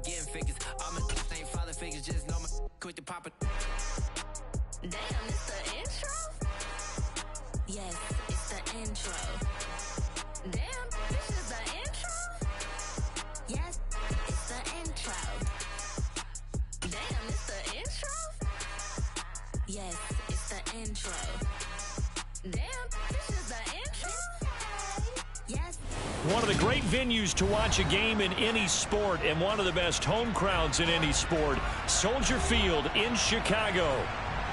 getting figures. All my ain't father figures, just know my quick to pop it. Damn, it's the intro? Yes, it's the intro. Damn, this is the intro? Yes, it's the intro. Damn, it's the intro? Yes, it's the intro. Damn, this is the intro? Yes. One of the great venues to watch a game in any sport and one of the best home crowds in any sport, Soldier Field in Chicago.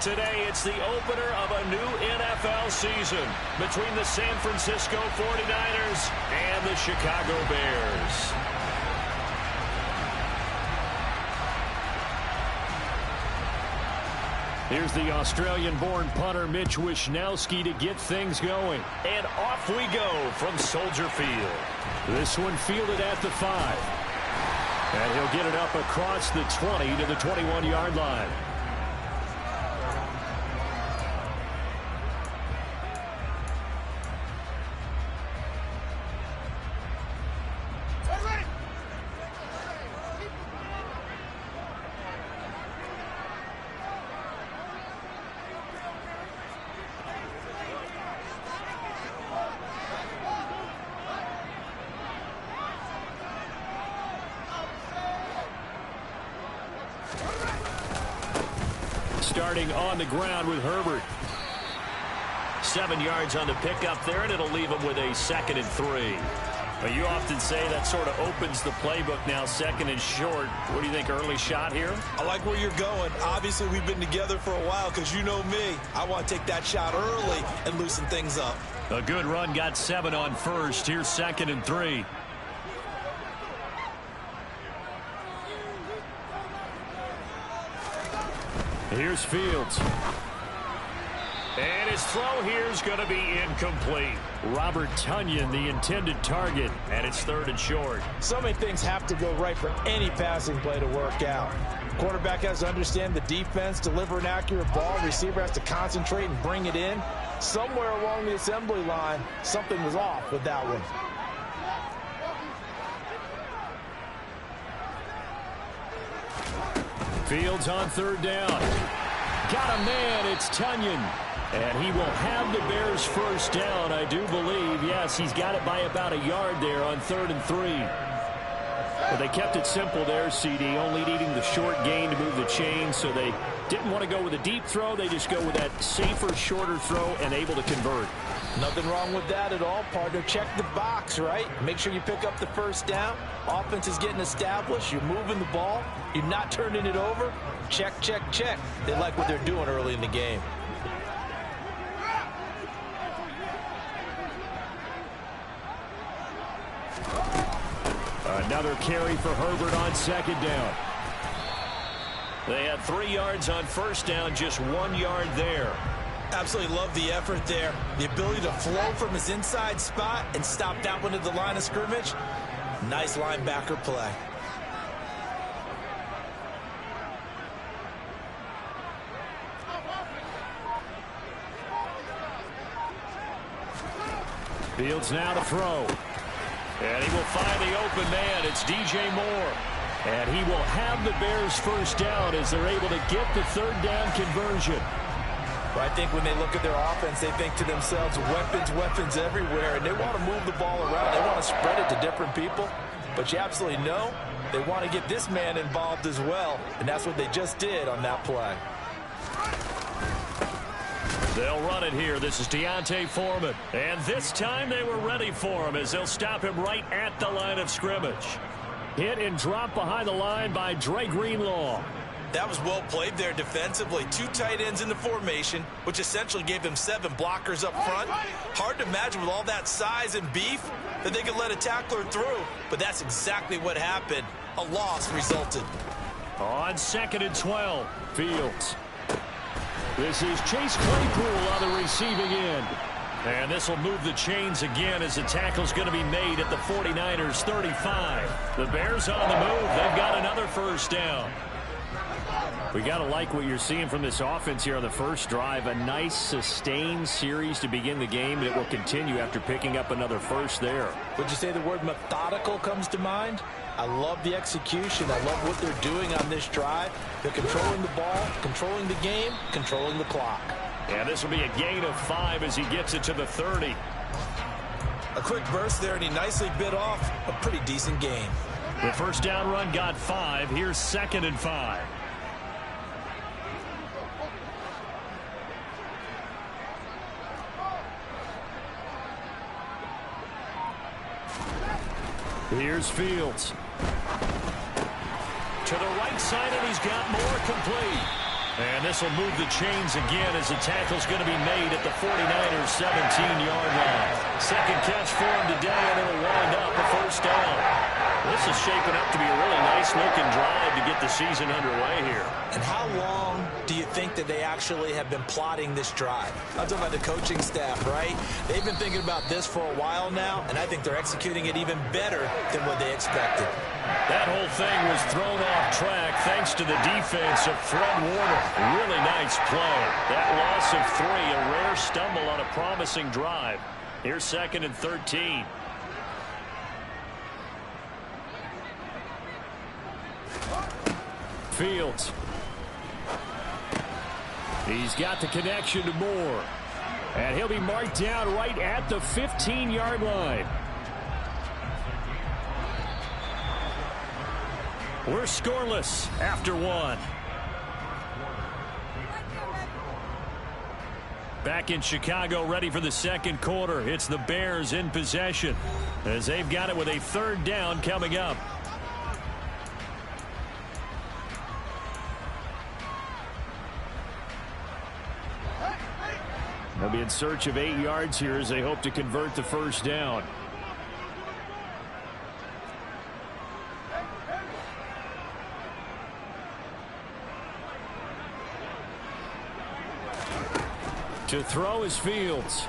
Today, it's the opener of a new NFL season between the San Francisco 49ers and the Chicago Bears. Here's the Australian-born punter Mitch Wishnowsky to get things going. And off we go from Soldier Field. This one fielded at the 5. And he'll get it up across the 20 to the 21-yard line. Starting on the ground with Herbert. 7 yards on the pickup there, and it'll leave him with a 2nd and 3. But you often say that sort of opens the playbook now, 2nd and short. What do you think, early shot here? I like where you're going. Obviously, we've been together for a while because you know me. I want to take that shot early and loosen things up. A good run, got 7 on first. Here's 2nd and 3. Here's Fields. And his throw here is going to be incomplete. Robert Tonyan, the intended target, and it's 3rd and short. So many things have to go right for any passing play to work out. Quarterback has to understand the defense, deliver an accurate ball. Receiver has to concentrate and bring it in. Somewhere along the assembly line, something was off with that one. Fields on 3rd down. Got a man, it's Tonyan. And he will have the Bears first down, I do believe. Yes, he's got it by about a yard there on 3rd and 3. But they kept it simple there, CD, only needing the short gain to move the chain, so they didn't want to go with a deep throw. They just go with that safer, shorter throw and able to convert. Nothing wrong with that at all, partner. Check the box, right? Make sure you pick up the first down. Offense is getting established. You're moving the ball. You're not turning it over. Check, check, check. They like what they're doing early in the game. Another carry for Herbert on 2nd down. They had 3 yards on 1st down, just 1 yard there. Absolutely love the effort there. The ability to flow from his inside spot and stop that one at the line of scrimmage. Nice linebacker play. Fields now to throw. And he will find the open man. It's DJ Moore. And he will have the Bears first down as they're able to get the 3rd down conversion. Well, I think when they look at their offense, they think to themselves, weapons, weapons everywhere. And they want to move the ball around. They want to spread it to different people. But you absolutely know they want to get this man involved as well. And that's what they just did on that play. They'll run it here. This is D'Onta Foreman. And this time they were ready for him as they'll stop him right at the line of scrimmage. Hit and drop behind the line by Dre Greenlaw. That was well played there defensively. 2 tight ends in the formation, which essentially gave them 7 blockers up front. Hard to imagine with all that size and beef that they could let a tackler through. But that's exactly what happened. A loss resulted. On 2nd and 12, Fields. This is Chase Claypool on the receiving end. And this will move the chains again as the tackle's going to be made at the 49ers 35. The Bears on the move. They've got another first down. We got to like what you're seeing from this offense here on the first drive. A nice, sustained series to begin the game that will continue after picking up another first there. Would you say the word methodical comes to mind? I love the execution. I love what they're doing on this drive. They're controlling the ball, controlling the game, controlling the clock. And this will be a gain of 5 as he gets it to the 30. A quick burst there, and he nicely bit off a pretty decent gain. The first down run got 5. Here's 2nd and 5. Here's Fields. To the right side, and he's got more, complete. And this will move the chains again as the tackle's going to be made at the 49ers' 17-yard line. Second catch for him today, and it'll wind up a first down. This is shaping up to be a really nice-looking drive to get the season underway here. And how long do you think that they actually have been plotting this drive? I'm talking about the coaching staff, right? They've been thinking about this for a while now, and I think they're executing it even better than what they expected. That whole thing was thrown off track thanks to the defense of Fred Warner. Really nice play. That loss of 3, a rare stumble on a promising drive. Here's 2nd and 13. Fields. He's got the connection to Moore. And he'll be marked down right at the 15-yard line. We're scoreless after 1. Back in Chicago, ready for the second quarter. It's the Bears in possession as they've got it with a 3rd down coming up. They'll be in search of 8 yards here as they hope to convert the first down. To throw is Fields.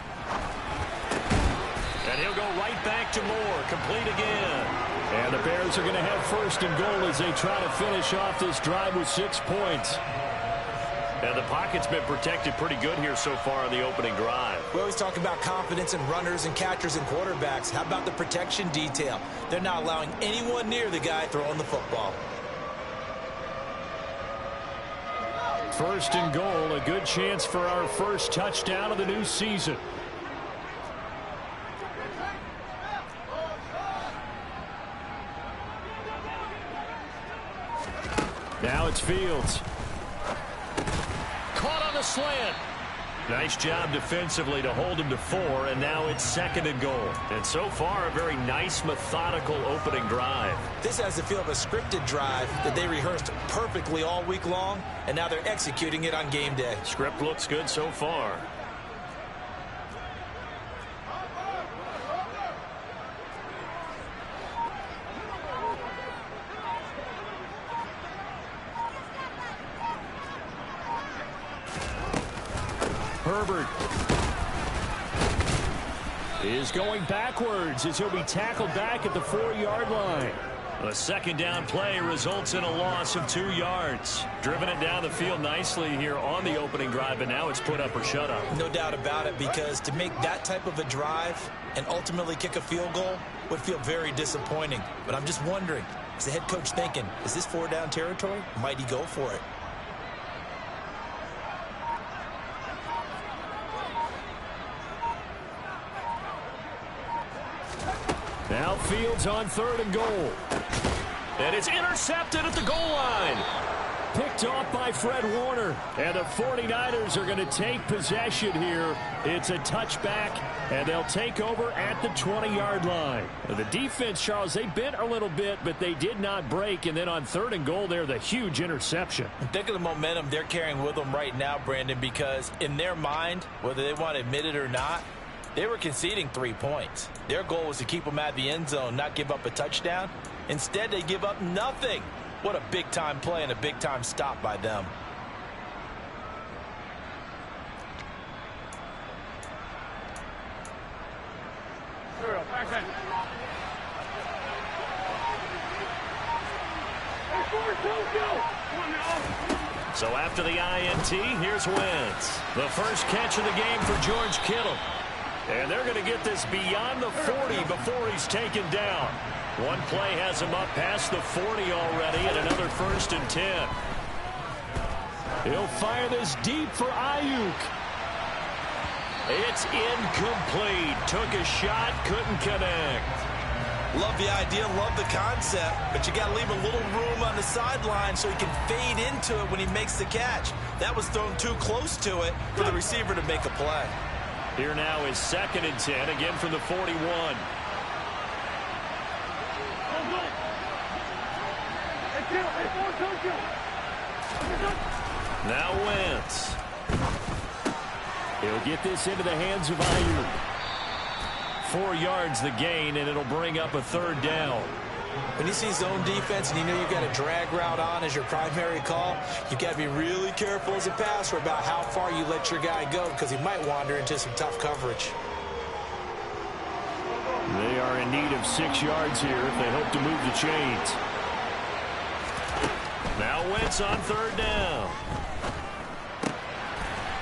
And he'll go right back to Moore. Complete again. And the Bears are going to have 1st and goal as they try to finish off this drive with 6 points. And the pocket's been protected pretty good here so far on the opening drive. We always talk about confidence in runners and catchers and quarterbacks. How about the protection detail? They're not allowing anyone near the guy throwing the football. 1st and goal, a good chance for our first touchdown of the new season. Now it's Fields. Caught on the slant. Nice job defensively to hold him to 4, and now it's 2nd and goal. And so far, a very nice, methodical opening drive. This has the feel of a scripted drive that they rehearsed perfectly all week long, and now they're executing it on game day. Script looks good so far. Herbert is going backwards as he'll be tackled back at the 4-yard line. A 2nd down play results in a loss of 2 yards. Driven it down the field nicely here on the opening drive, and now it's put up or shut up. No doubt about it, because to make that type of a drive and ultimately kick a field goal would feel very disappointing. But I'm just wondering, is the head coach thinking, is this 4-down territory? Might he go for it? Now Fields on 3rd and goal. And it's intercepted at the goal line. Picked off by Fred Warner. And the 49ers are going to take possession here. It's a touchback, and they'll take over at the 20-yard line. The defense, Charles, they bent a little bit, but they did not break. And then on 3rd and goal there, the huge interception. Think of the momentum they're carrying with them right now, Brandon, because in their mind, whether they want to admit it or not, they were conceding 3 points. Their goal was to keep them at the end zone, not give up a touchdown. Instead, they give up nothing. What a big-time play and a big-time stop by them. So after the INT, here's Wentz. The first catch of the game for George Kittle. And they're going to get this beyond the 40 before he's taken down. One play has him up past the 40 already, and another 1st and 10. He'll fire this deep for Ayuk. It's incomplete. Took a shot, couldn't connect. Love the idea, love the concept, but you got to leave a little room on the sideline so he can fade into it when he makes the catch. That was thrown too close to it for the receiver to make a play. Here now is 2nd and 10, again from the 41. Now Wentz. He'll get this into the hands of Ayuk. 4 yards the gain, and it'll bring up a 3rd down. When you see zone defense and you know you've got a drag route on as your primary call, you've got to be really careful as a passer about how far you let your guy go because he might wander into some tough coverage. They are in need of 6 yards here if they hope to move the chains. Now Wentz on 3rd down.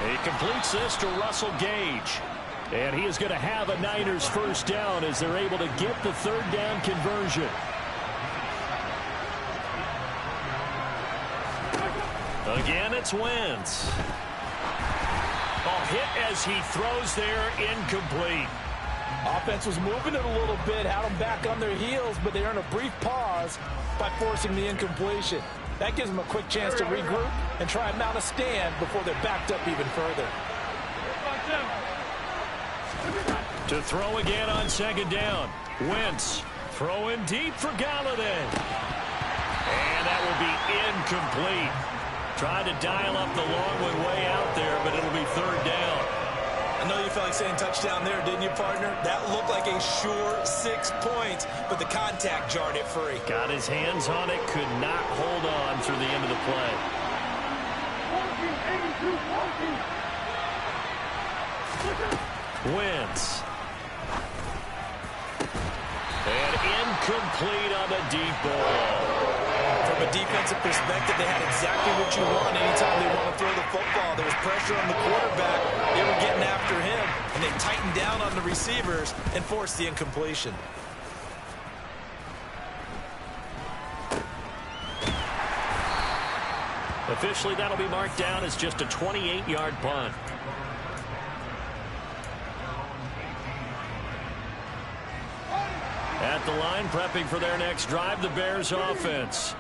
He completes this to Russell Gage. And he is going to have a Niners 1st down as they're able to get the 3rd down conversion. Again, it's Wentz. A hit as he throws there, incomplete. Offense was moving it a little bit, had them back on their heels, but they earned a brief pause by forcing the incompletion. That gives them a quick chance to regroup and try and mount a stand before they're backed up even further. To throw again on 2nd down. Wentz throwing deep for Galladay. And that will be incomplete. Tried to dial up the long one way out there, but it'll be 3rd down. I know you felt like saying touchdown there, didn't you, partner? That looked like a sure 6 points, but the contact jarred it free. Got his hands on it, could not hold on through the end of the play. Wentz. And incomplete on the deep ball. From a defensive perspective, they had exactly what you want anytime they want to throw the football. There was pressure on the quarterback. They were getting after him, and they tightened down on the receivers and forced the incompletion. Officially, that'll be marked down as just a 28-yard punt. At the line, prepping for their next drive, the Bears offense.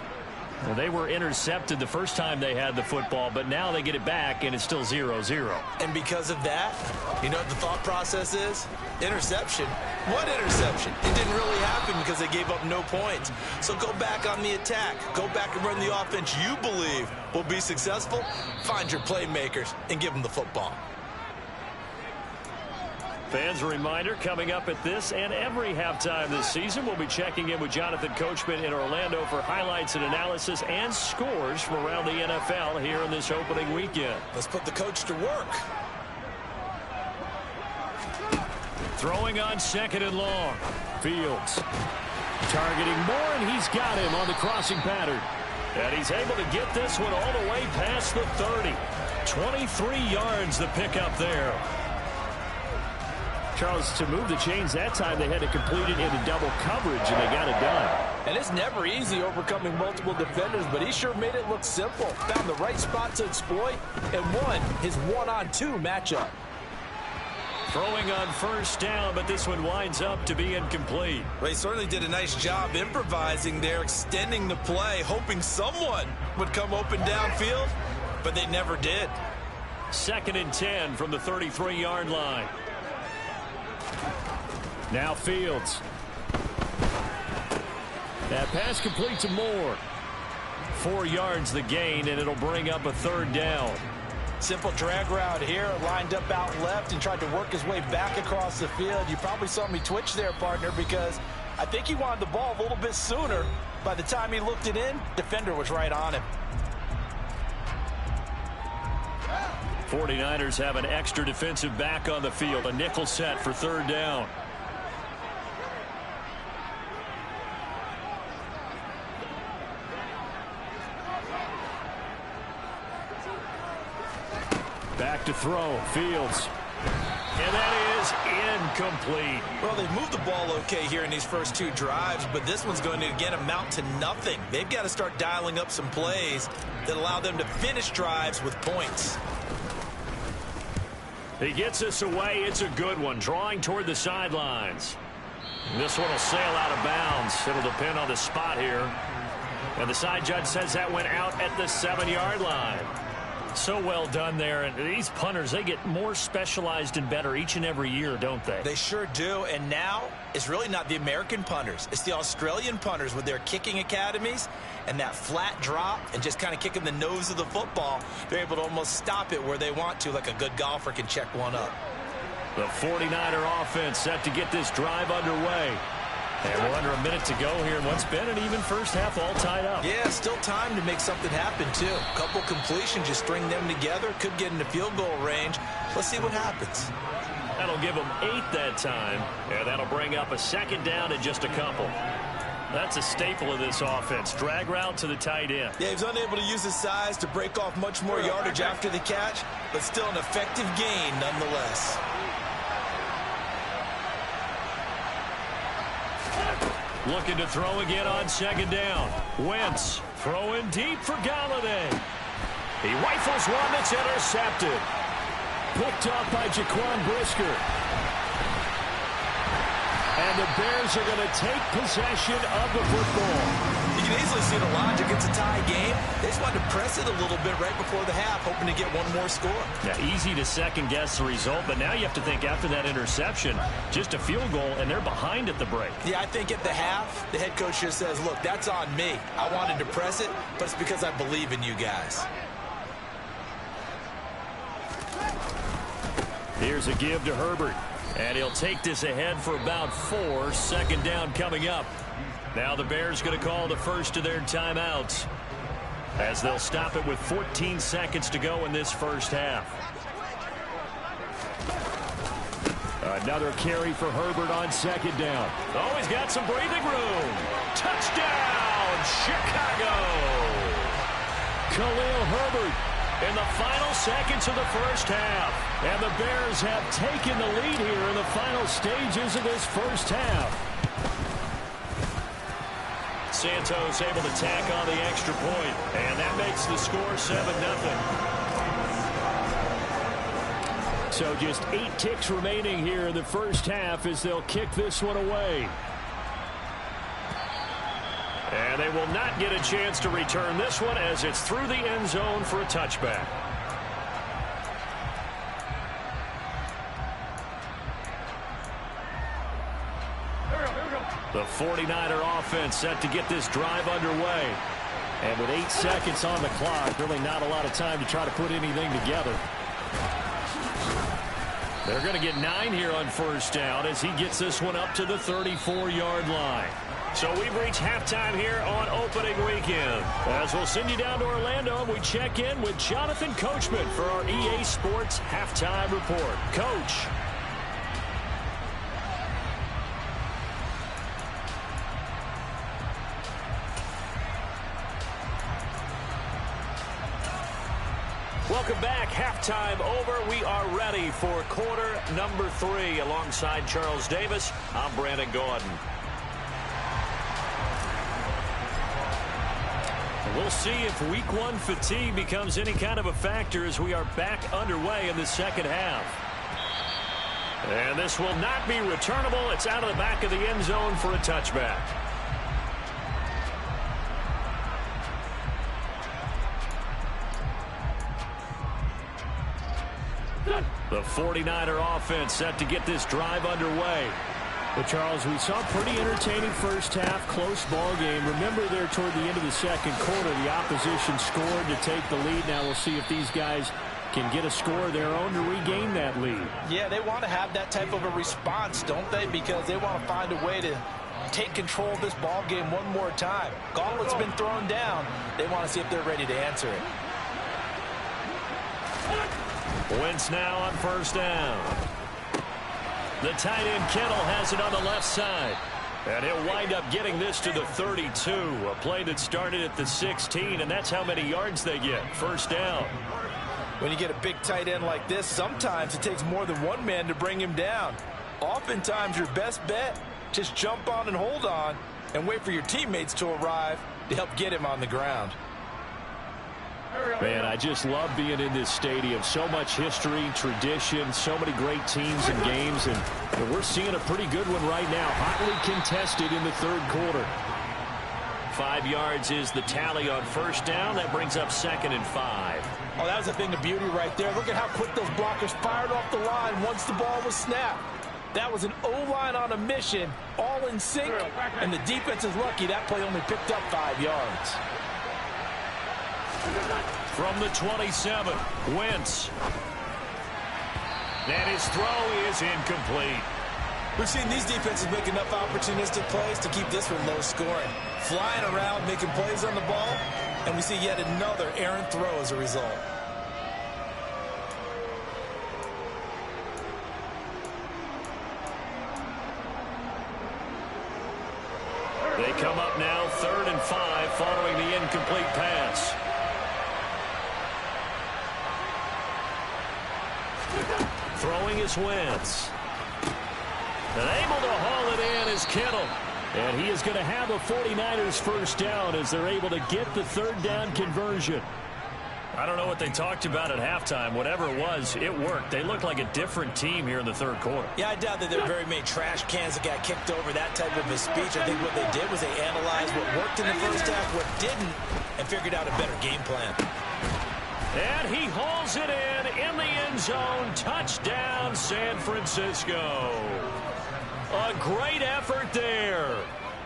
Well, they were intercepted the first time they had the football, but now they get it back, and it's still 0-0. And because of that, you know what the thought process is? Interception. What interception? It didn't really happen because they gave up no points. So go back on the attack. Go back and run the offense you believe will be successful. Find your playmakers and give them the football. Fans, a reminder, coming up at this and every halftime this season, we'll be checking in with Jonathan Coachman in Orlando for highlights and analysis and scores from around the NFL here in this opening weekend. Let's put the coach to work. Throwing on 2nd and long. Fields targeting Moore, and he's got him on the crossing pattern. And he's able to get this one all the way past the 30. 23 yards the pickup there. Charles, to move the chains that time, they had to complete it into double coverage, and they got it done. And it's never easy overcoming multiple defenders, but he sure made it look simple. Found the right spot to exploit and won his 1-on-2 matchup. Throwing on 1st down, but this one winds up to be incomplete. They certainly did a nice job improvising there, extending the play, hoping someone would come open downfield, but they never did. 2nd and 10 from the 33-yard line. Now Fields. That pass complete to Moore. 4 yards the gain, and it'll bring up a 3rd down. Simple drag route here, lined up out left and tried to work his way back across the field. You probably saw me twitch there, partner, because I think he wanted the ball a little bit sooner. By the time he looked it in, defender was right on him. 49ers have an extra defensive back on the field, a nickel set for 3rd down. back to throw. Fields. And that is incomplete. Well, they've moved the ball okay here in these first two drives, but this one's going to, again, amount to nothing. They've got to start dialing up some plays that allow them to finish drives with points. He gets us away. It's a good one. Drawing toward the sidelines. This one will sail out of bounds. It'll depend on the spot here. And the side judge says that went out at the 7-yard line. So well done there. And these punters, they get more specialized and better each and every year, don't they? They sure do. And now it's really not the American punters. It's the Australian punters with their kicking academies and that flat drop and just kind of kicking the nose of the football. They're able to almost stop it where they want to, like a good golfer can check one up. The 49er offense set to get this drive underway. And we're under a minute to go here in what's been an even first half, all tied up. Yeah, still time to make something happen, too. A couple completions, just string them together. Could get into field goal range. Let's see what happens. That'll give them 8 that time. And that'll bring up a second down in just a couple. That's a staple of this offense. Drag route to the tight end. Yeah, he's unable to use his size to break off much more yardage after the catch, but still an effective gain nonetheless. Looking to throw again on second down. Wentz throwing deep for Galladay. He rifles one that's intercepted. Picked up by Jaquan Brisker. And the Bears are going to take possession of the football. You can easily see the logic. It's a tie game. They just wanted to press it a little bit right before the half, hoping to get one more score. Yeah, easy to second-guess the result, but now you have to think after that interception, just a field goal, and they're behind at the break. Yeah, I think at the half, the head coach just says, look, that's on me. I wanted to press it, but it's because I believe in you guys. Here's a give to Herbert. And he'll take this ahead for about 4. Second down coming up. Now the Bears going to call the first of their timeouts as they'll stop it with 14 seconds to go in this first half. Another carry for Herbert on second down. Oh, he's got some breathing room. Touchdown, Chicago. Khalil Herbert in the final seconds of the first half. And the Bears have taken the lead here in the final stages of this first half. Santos able to tack on the extra point, and that makes the score 7-0. So just 8 ticks remaining here in the first half as they'll kick this one away. And they will not get a chance to return this one as it's through the end zone for a touchback. The 49er offense set to get this drive underway. And with 8 seconds on the clock, really not a lot of time to try to put anything together. They're going to get 9 here on first down as he gets this one up to the 34-yard line. So we've reached halftime here on opening weekend. As we'll send you down to Orlando, we check in with Jonathan Coachman for our EA Sports Halftime Report. Coach. Welcome back. Halftime over. We are ready for quarter number 3. Alongside Charles Davis, I'm Brandon Gaudin. We'll see if week 1 fatigue becomes any kind of a factor as we are back underway in the second half. And this will not be returnable. It's out of the back of the end zone for a touchback. The 49er offense set to get this drive underway. Well, Charles, we saw a pretty entertaining first half, close ball game. Remember there toward the end of the second quarter, the opposition scored to take the lead. Now we'll see if these guys can get a score of their own to regain that lead. Yeah, they want to have that type of a response, don't they? Because they want to find a way to take control of this ball game one more time. Gauntlet's been thrown down. They want to see if they're ready to answer it. Wentz now on first down. The tight end Kittle has it on the left side. And he'll wind up getting this to the 32. A play that started at the 16, and that's how many yards they get. First down. When you get a big tight end like this, sometimes it takes more than one man to bring him down. Oftentimes, your best bet, just jump on and hold on and wait for your teammates to arrive to help get him on the ground. Man, I just love being in this stadium. So much history, tradition, so many great teams and games, and we're seeing a pretty good one right now. Hotly contested in the third quarter. 5 yards is the tally on first down. That brings up 2nd and 5. Oh, that was a thing of beauty right there. Look at how quick those blockers fired off the line once the ball was snapped. That was an O-line on a mission, all in sync, and the defense is lucky that play only picked up 5 yards. From the 27, Wentz. And his throw is incomplete. We've seen these defenses make enough opportunistic plays to keep this one low scoring. Flying around, making plays on the ball, and we see yet another errant throw as a result. They come up now 3rd and 5 following the incomplete pass. Throwing is Wentz. And able to haul it in is Kittle. And he is going to have a 49ers first down as they're able to get the 3rd down conversion. I don't know what they talked about at halftime. Whatever it was, it worked. They looked like a different team here in the third quarter. Yeah, I doubt that there were very many trash cans that got kicked over, that type of a speech. I think what they did was they analyzed what worked in the first half, what didn't, and figured out a better game plan. And he hauls it in the end zone. Touchdown, San Francisco. A great effort there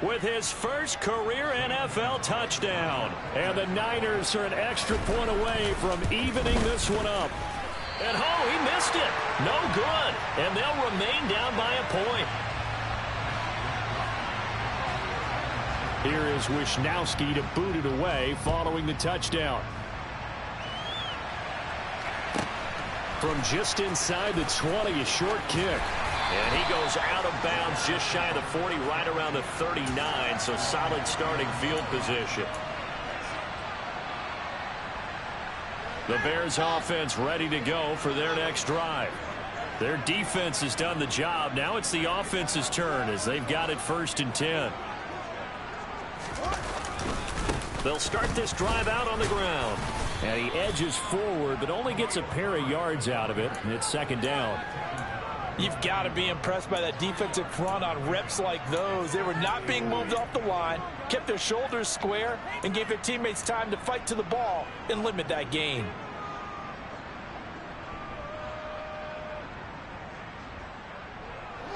with his first career NFL touchdown. And the Niners are an extra point away from evening this one up. And oh, he missed it. No good. And they'll remain down by a point. Here is Wisnowski to boot it away following the touchdown. From just inside the 20, a short kick. And he goes out of bounds just shy of the 40, right around the 39, so solid starting field position. The Bears offense ready to go for their next drive. Their defense has done the job. Now it's the offense's turn as they've got it 1st and 10. They'll start this drive out on the ground. And he edges forward, but only gets a pair of yards out of it. And it's 2nd down. You've got to be impressed by that defensive front on reps like those. They were not being moved off the line, kept their shoulders square, and gave their teammates time to fight to the ball and limit that gain.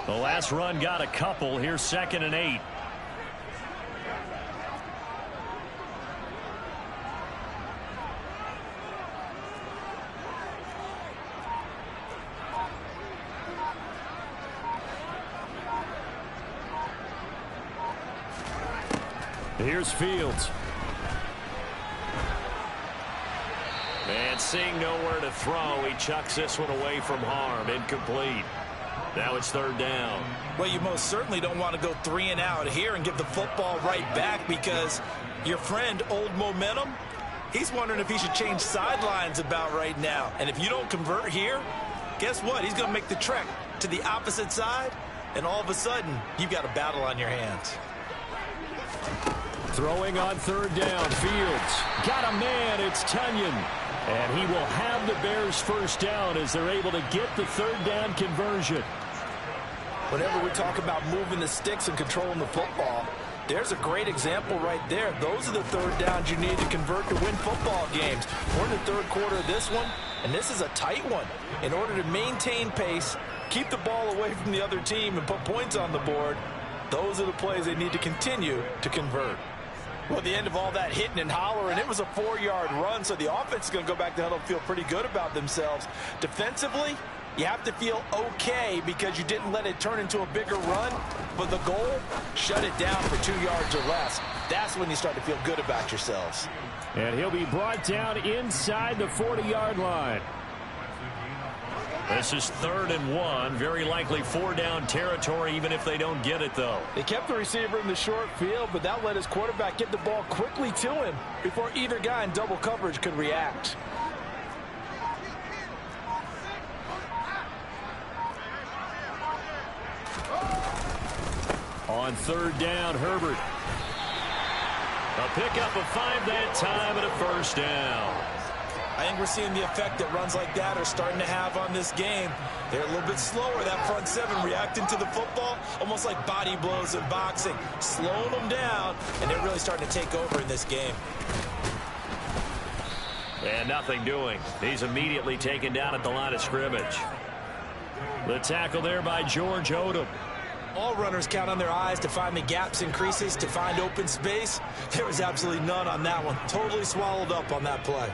The last run got a couple. Here's 2nd and 8. Here's Fields. And seeing nowhere to throw, he chucks this one away from harm. Incomplete. Now it's 3rd down. Well, you most certainly don't want to go 3 and out here and give the football right back because your friend, Old Momentum, he's wondering if he should change sidelines about right now. And if you don't convert here, guess what? He's going to make the trek to the opposite side, and all of a sudden, you've got a battle on your hands. Throwing on 3rd down, Fields. Got a man, it's Tunyon. And he will have the Bears first down as they're able to get the 3rd down conversion. Whenever we talk about moving the sticks and controlling the football, there's a great example right there. Those are the 3rd downs you need to convert to win football games. We're in the 3rd quarter of this one, and this is a tight one. In order to maintain pace, keep the ball away from the other team, and put points on the board, those are the plays they need to continue to convert. Well, at the end of all that hitting and hollering, it was a 4-yard run, so the offense is going to go back to huddle and feel pretty good about themselves. Defensively, you have to feel okay because you didn't let it turn into a bigger run, but the goal, shut it down for 2 yards or less. That's when you start to feel good about yourselves. And he'll be brought down inside the 40-yard line. This is 3rd and 1. Very likely 4-down territory, even if they don't get it, though. They kept the receiver in the short field, but that let his quarterback get the ball quickly to him before either guy in double coverage could react. On third down, Herbert. A pickup of 5 that time and a first down. I think we're seeing the effect that runs like that are starting to have on this game. They're a little bit slower, that front seven, reacting to the football, almost like body blows in boxing, slowing them down, and they're really starting to take over in this game. And nothing doing. He's immediately taken down at the line of scrimmage. The tackle there by George Odom. All runners count on their eyes to find the gaps and creases, to find open space. There was absolutely none on that one. Totally swallowed up on that play.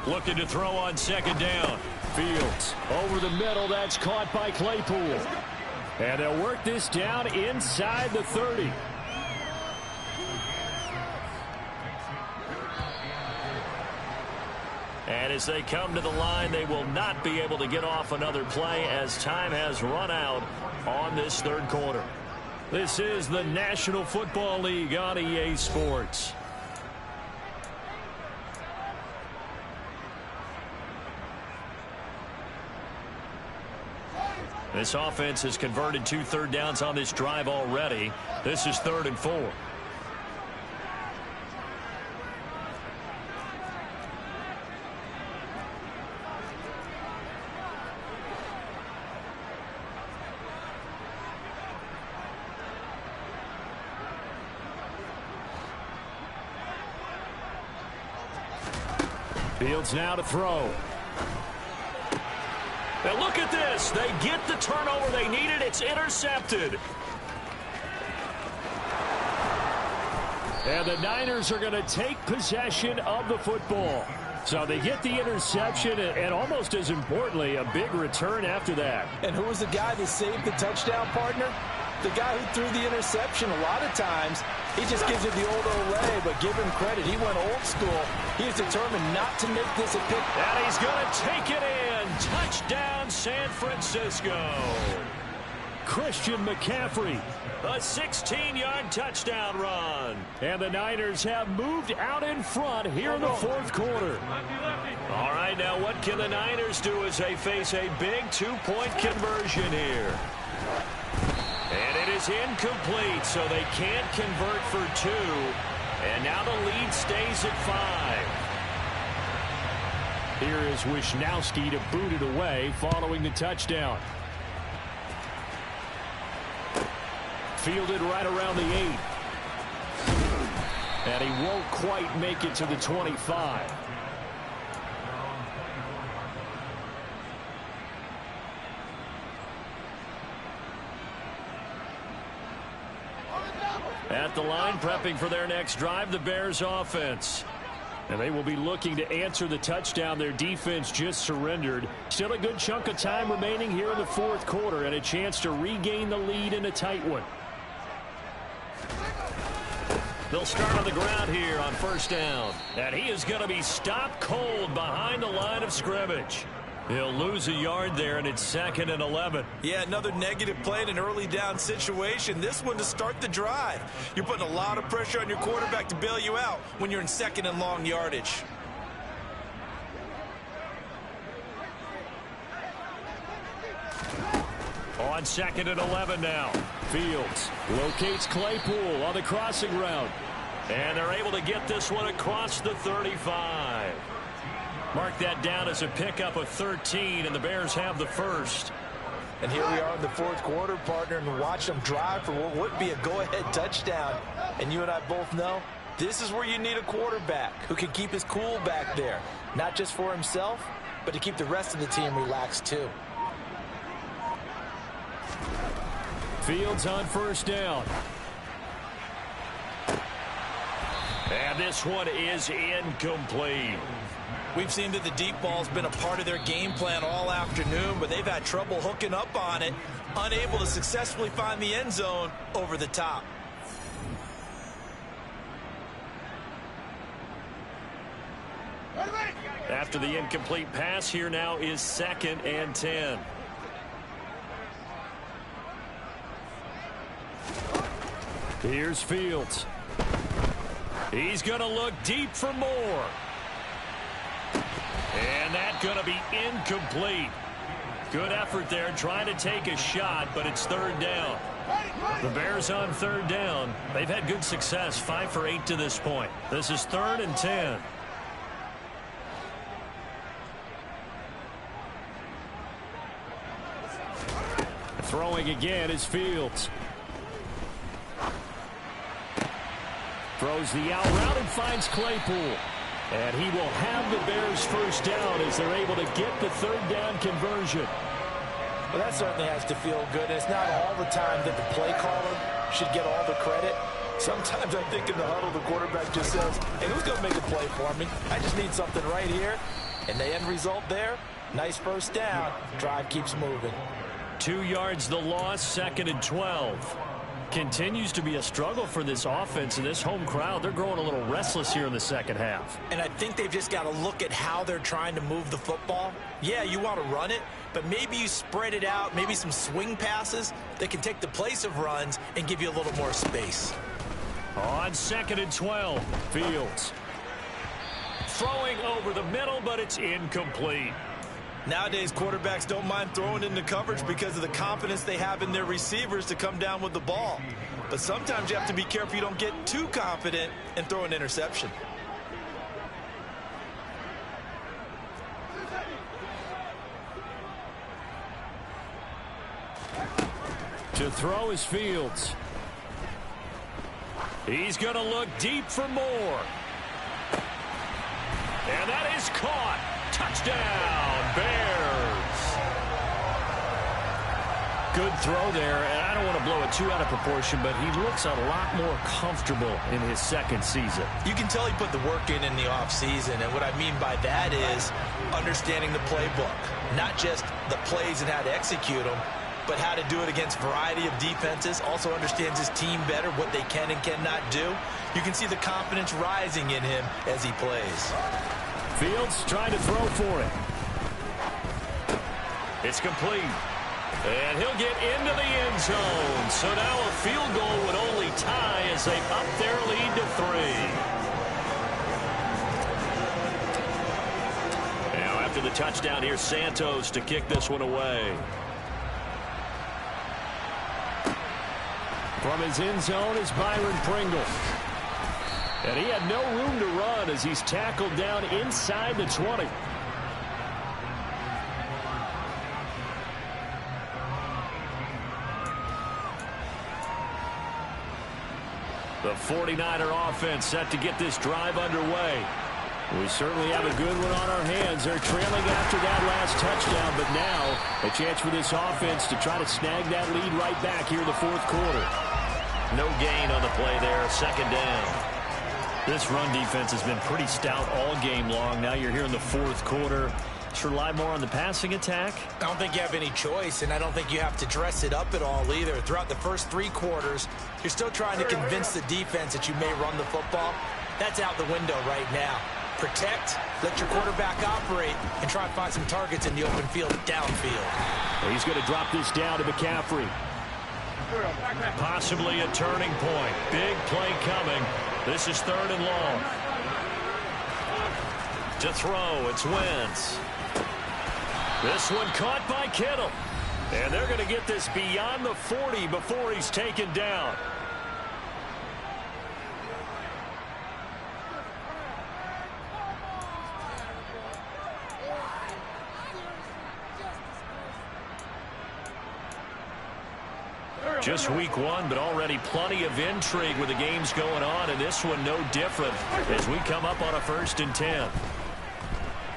Looking to throw on second down. Fields over the middle. That's caught by Claypool. And they'll work this down inside the 30. And as they come to the line, they will not be able to get off another play as time has run out on this third quarter. This is the National Football League on EA Sports. This offense has converted 2 third downs on this drive already. This is 3rd and 4. Fields now to throw. Now look at this. They get the turnover they needed. It's intercepted. And the Niners are going to take possession of the football. So they get the interception and almost as importantly, a big return after that. And who was the guy that saved the touchdown, partner? The guy who threw the interception. A lot of times, he just gives it the old Olay, but give him credit. He went old school. He is determined not to make this a pick. And he's going to take it in. Touchdown, San Francisco. Christian McCaffrey, a 16-yard touchdown run. And the Niners have moved out in front here in the fourth quarter. All right, now what can the Niners do as they face a big 2-point conversion here? And it is incomplete, so they can't convert for 2. And now the lead stays at 5. Here is Wisnowski to boot it away following the touchdown. Fielded right around the 8. And he won't quite make it to the 25. At the line, prepping for their next drive, the Bears offense. And they will be looking to answer the touchdown their defense just surrendered. Still a good chunk of time remaining here in the fourth quarter and a chance to regain the lead in a tight one. They'll start on the ground here on first down. And he is going to be stopped cold behind the line of scrimmage. He'll lose a yard there, and it's 2nd and 11. Yeah, another negative play in an early down situation. This one to start the drive. You're putting a lot of pressure on your quarterback to bail you out when you're in 2nd and long yardage. On 2nd and 11 now. Fields locates Claypool on the crossing route. And they're able to get this one across the 35. Mark that down as a pickup of 13, and the Bears have the first. And here we are in the fourth quarter, partner, and watch them drive for what would be a go-ahead touchdown. And you and I both know this is where you need a quarterback who can keep his cool back there, not just for himself, but to keep the rest of the team relaxed too. Fields on first down. And this one is incomplete. We've seen that the deep ball's been a part of their game plan all afternoon, but they've had trouble hooking up on it, unable to successfully find the end zone over the top. After the incomplete pass, here now is 2nd and 10. Here's Fields. He's going to look deep for more. And that's going to be incomplete. Good effort there trying to take a shot, but it's third down. The Bears on third down. They've had good success, 5 for 8 to this point. This is 3rd and 10. Throwing again is Fields. Throws the out route and finds Claypool. And he will have the Bears first down as they're able to get the third down conversion. Well, that certainly has to feel good. It's not all the time that the play caller should get all the credit. Sometimes I think in the huddle, the quarterback just says, hey, who's going to make a play for me? I just need something right here. And the end result there, nice first down. Drive keeps moving. 2 yards the loss, 2nd and 12. Continues to be a struggle for this offense and this home crowd. They're growing a little restless here in the second half. And I think they've just got to look at how they're trying to move the football. Yeah, you want to run it, but maybe you spread it out, maybe some swing passes that can take the place of runs and give you a little more space. On 2nd and 12, Fields. Throwing over the middle, but it's incomplete. Nowadays, quarterbacks don't mind throwing into coverage because of the confidence they have in their receivers to come down with the ball. But sometimes you have to be careful you don't get too confident and throw an interception. To throw is Fields. He's going to look deep for more. And that is caught. Touchdown, Bears. Good throw there, and I don't want to blow it too out of proportion, but he looks a lot more comfortable in his second season. You can tell he put the work in the offseason, and what I mean by that is understanding the playbook. Not just the plays and how to execute them, but how to do it against a variety of defenses. Also understands his team better, what they can and cannot do. You can see the confidence rising in him as he plays. Fields trying to throw for it. It's complete. And he'll get into the end zone. So now a field goal would only tie as they up their lead to 3. Now after the touchdown, here's Santos to kick this one away. From his end zone is Byron Pringle. And he had no room to run as he's tackled down inside the 20. The 49er offense set to get this drive underway. We certainly have a good one on our hands. They're trailing after that last touchdown, but now a chance for this offense to try to snag that lead right back here in the fourth quarter. No gain on the play there, 2nd down. This run defense has been pretty stout all game long. Now you're here in the fourth quarter. Should rely more on the passing attack? I don't think you have any choice, and I don't think you have to dress it up at all either. Throughout the first 3 quarters, you're still trying to convince the defense that you may run the football. That's out the window right now. Protect, let your quarterback operate, and try to find some targets in the open field downfield. He's going to drop this down to McCaffrey. Possibly a turning point. Big play coming. This is 3rd and long. To throw, it's Wentz. This one caught by Kittle. And they're going to get this beyond the 40 before he's taken down. Just week 1, but already plenty of intrigue with the games going on, and this one no different as we come up on a 1st and 10.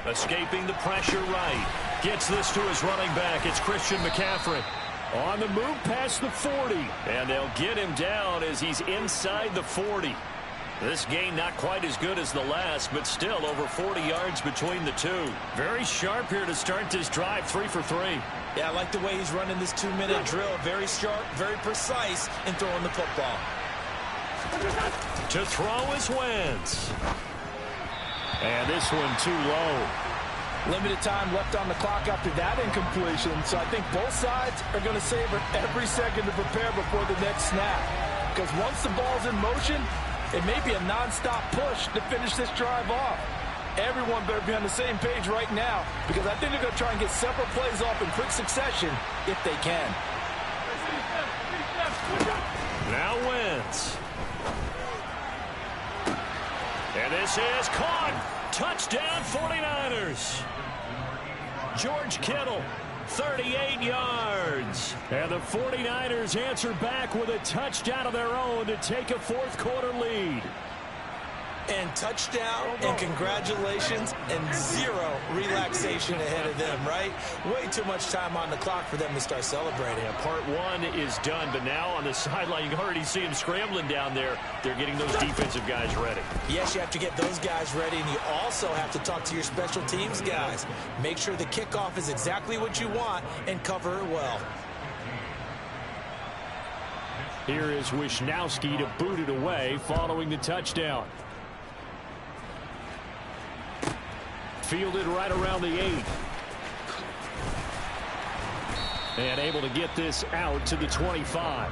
Escaping the pressure right. Gets this to his running back. It's Christian McCaffrey. On the move past the 40. And they'll get him down as he's inside the 40. This gain not quite as good as the last, but still over 40 yards between the two. Very sharp here to start this drive, 3 for 3. Yeah, I like the way he's running this 2-minute drill. Very sharp, very precise in throwing the football. To throw is Wentz. And this one too low. Limited time left on the clock after that incompletion, so I think both sides are going to savor every second to prepare before the next snap. Because once the ball's in motion, it may be a nonstop push to finish this drive off. Everyone better be on the same page right now because I think they're going to try and get several plays off in quick succession if they can. Now Wentz. And this is caught. Touchdown 49ers. George Kittle, 38 yards. And the 49ers answer back with a touchdown of their own to take a fourth-quarter lead. And touchdown, and congratulations, and zero relaxation ahead of them, right? Way too much time on the clock for them to start celebrating. Yeah, part one is done, but now on the sideline, you can already see them scrambling down there. They're getting those defensive guys ready. Yes, you have to get those guys ready, and you also have to talk to your special teams guys. Make sure the kickoff is exactly what you want and cover it well. Here is Wisnowski to boot it away following the touchdown. Fielded right around the 8. And able to get this out to the 25.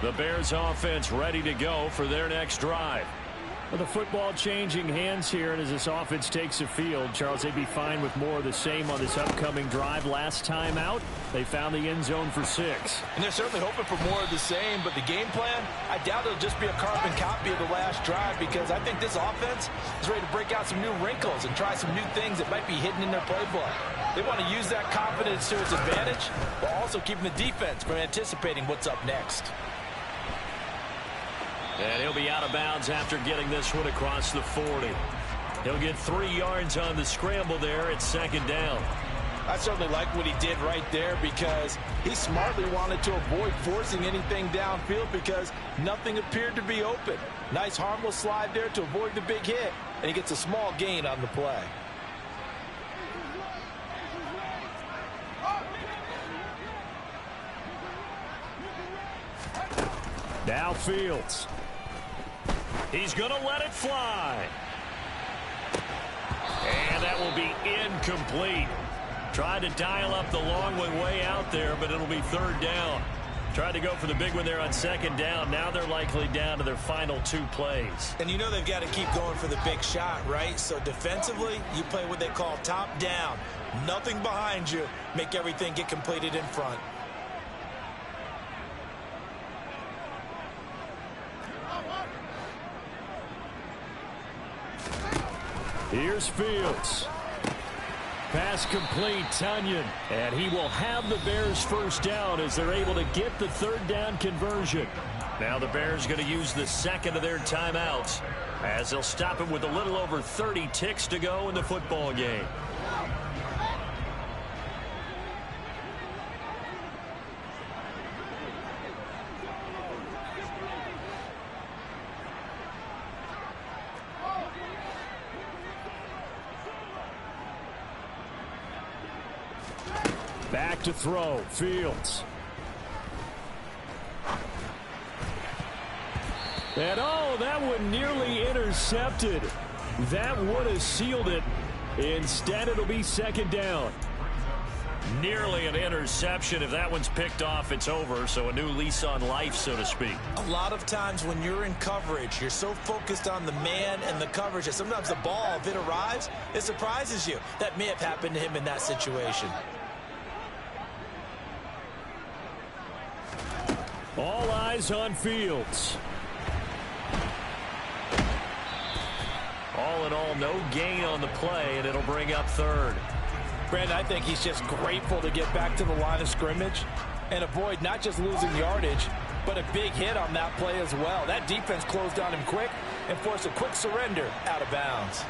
The Bears offense ready to go for their next drive. With the football changing hands here, and as this offense takes the field, Charles, they'd be fine with more of the same on this upcoming drive. Last time out, they found the end zone for 6. And they're certainly hoping for more of the same, but the game plan, I doubt it'll just be a carbon copy of the last drive because I think this offense is ready to break out some new wrinkles and try some new things that might be hidden in their playbook. They want to use that confidence to its advantage, while also keeping the defense from anticipating what's up next. And he'll be out of bounds after getting this one across the 40. He'll get 3 yards on the scramble there at second down. I certainly like what he did right there because he smartly wanted to avoid forcing anything downfield because nothing appeared to be open. Nice harmless slide there to avoid the big hit, and he gets a small gain on the play. Now Fields. He's going to let it fly. And that will be incomplete. Tried to dial up the long one way out there, but it'll be third down. Tried to go for the big one there on second down. Now they're likely down to their final 2 plays. And you know they've got to keep going for the big shot, right? So defensively, you play what they call top down. Nothing behind you. Make everything get completed in front. Here's Fields. Pass complete, Tonyan. And he will have the Bears first down as they're able to get the third down conversion. Now the Bears going to use the second of their timeouts as they'll stop it with a little over 30 ticks to go in the football game. Back to throw, Fields. And oh, that one nearly intercepted. That would have sealed it. Instead, it'll be second down. Nearly an interception. If that one's picked off, it's over. So a new lease on life, so to speak. A lot of times when you're in coverage, you're so focused on the man and the coverage that sometimes the ball, if it arrives, it surprises you. That may have happened to him in that situation. All eyes on Fields. All in all, no gain on the play, and it'll bring up third. Brandon, I think he's just grateful to get back to the line of scrimmage and avoid not just losing yardage, but a big hit on that play as well. That defense closed on him quick and forced a quick surrender out of bounds.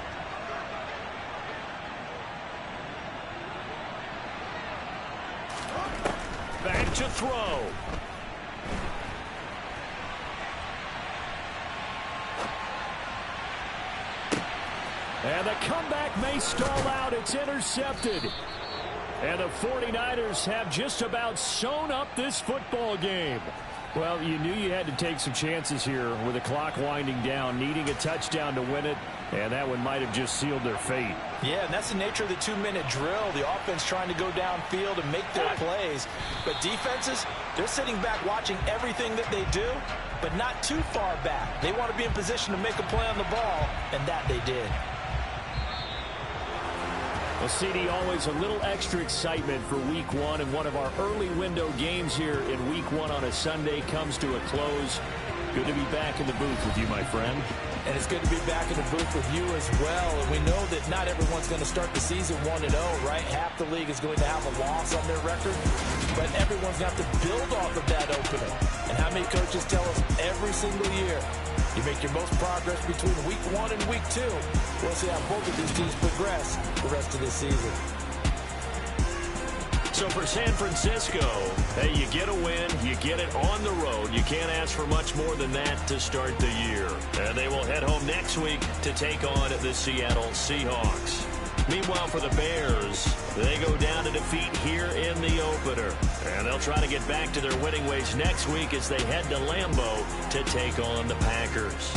Back to throw. And the comeback may stall out. It's intercepted. And the 49ers have just about sewn up this football game. Well, you knew you had to take some chances here with the clock winding down, needing a touchdown to win it, and that one might have just sealed their fate. Yeah, and that's the nature of the 2-minute drill. The offense trying to go downfield and make their plays. But defenses, they're sitting back watching everything that they do, but not too far back. They want to be in position to make a play on the ball, and that they did. Well, CD, always a little extra excitement for Week 1, and one of our early window games here in Week 1 on a Sunday comes to a close. Good to be back in the booth with you, my friend. And it's good to be back in the booth with you as well. And we know that not everyone's going to start the season 1-0, right? Half the league is going to have a loss on their record. But everyone's going to have to build off of that opener. And how many coaches tell us every single year, you make your most progress between Week 1 and Week 2. We'll see how both of these teams progress the rest of this season. So for San Francisco, hey, you get a win, you get it on the road. You can't ask for much more than that to start the year. And they will head home next week to take on the Seattle Seahawks. Meanwhile, for the Bears, they go down to defeat here in the opener. And they'll try to get back to their winning ways next week as they head to Lambeau to take on the Packers.